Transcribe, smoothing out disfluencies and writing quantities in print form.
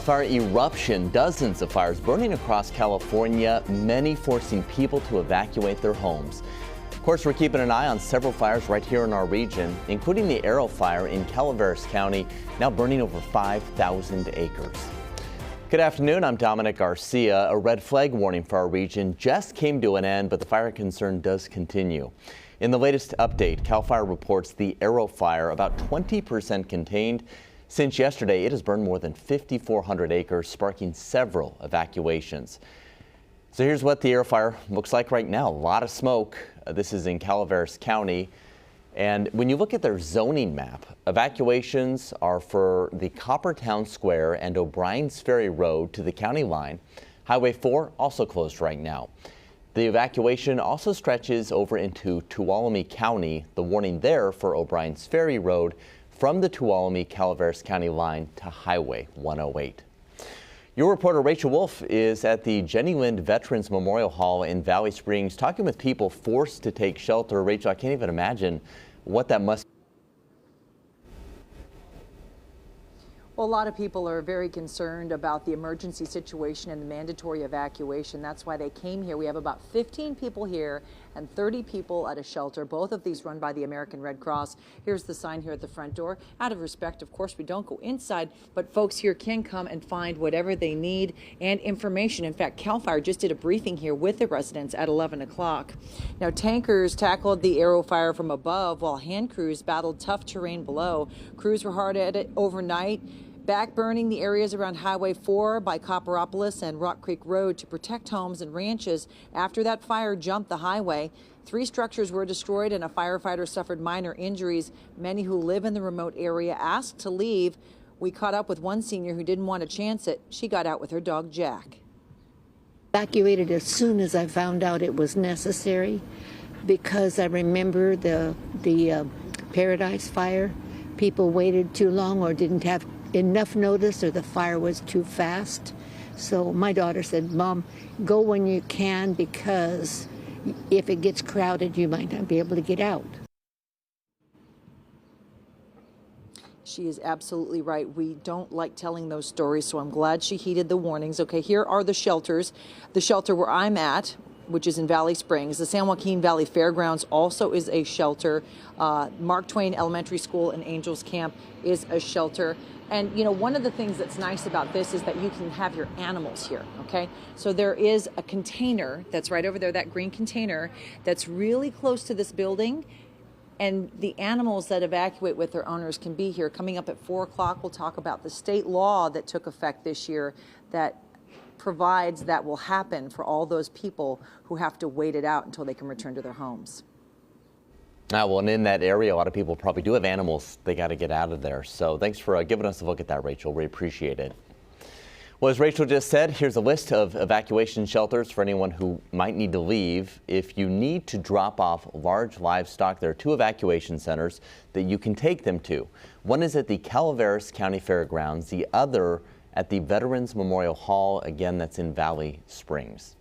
wildfire eruption, dozens of fires burning across California, many forcing people to evacuate their homes. Of course, we're keeping an eye on several fires right here in our region, including the Aero Fire in Calaveras County, now burning over 5,000 acres. Good afternoon, I'm Dominic Garcia. A red flag warning for our region just came to an end, but the fire concern does continue. In the latest update, CAL FIRE reports the Aero Fire about 20% contained. Since yesterday, it has burned more than 5,400 acres, sparking several evacuations. So here's what the Aero Fire looks like right now. A lot of smoke. This is in Calaveras County. And when you look at their zoning map, evacuations are for the Coppertown Square and O'Brien's Ferry Road to the county line. Highway 4 also closed right now. The evacuation also stretches over into Tuolumne County. The warning there for O'Brien's Ferry Road from the Tuolumne-Calaveras County line to Highway 108. Your reporter Rachel Wolf is at the Jenny Lind Veterans Memorial Hall in Valley Springs talking with people forced to take shelter. Rachel, I can't even imagine what that must be. Well, a lot of people are very concerned about the emergency situation and the mandatory evacuation. That's why they came here. We have about 15 people here and 30 people at a shelter, both of these run by the American Red Cross. Here's the sign here at the front door. Out of respect, of course, we don't go inside, but folks here can come and find whatever they need and information. In fact, CAL FIRE just did a briefing here with the residents at 11 o'clock. Now, tankers tackled the Aero Fire from above while hand crews battled tough terrain below. Crews were hard at it overnight, backburning the areas around Highway 4 by Copperopolis and Rock Creek Road to protect homes and ranches after that fire jumped the highway. 3 structures were destroyed and a firefighter suffered minor injuries. Many who live in the remote area asked to leave. We caught up with one senior who didn't want to chance it. She got out with her dog, Jack. Evacuated as soon as I found out it was necessary because I remember the Paradise Fire. People waited too long or didn't have enough notice, or the fire was too fast. So my daughter said, "Mom, go when you can, because if it gets crowded, you might not be able to get out." She is absolutely right. We don't like telling those stories, so I'm glad she heeded the warnings. Okay, here are the shelters. The shelter where I'm at, which is in Valley Springs. The San Joaquin Valley Fairgrounds also is a shelter. Mark Twain Elementary School and Angels Camp is a shelter. And, you know, one of the things that's nice about this is that you can have your animals here, okay? So there is a container that's right over there, that green container, that's really close to this building. And the animals that evacuate with their owners can be here. Coming up at 4 o'clock, we'll talk about the state law that took effect this year that provides that will happen for all those people who have to wait it out until they can return to their homes. Well, and in that area, a lot of people probably do have animals they got to get out of there. So thanks for giving us a look at that, Rachel. We appreciate it. Well, as Rachel just said, here's a list of evacuation shelters for anyone who might need to leave. If you need to drop off large livestock, there are 2 evacuation centers that you can take them to. One is at the Calaveras County Fairgrounds, the other at the Veterans Memorial Hall. Again, that's in Valley Springs.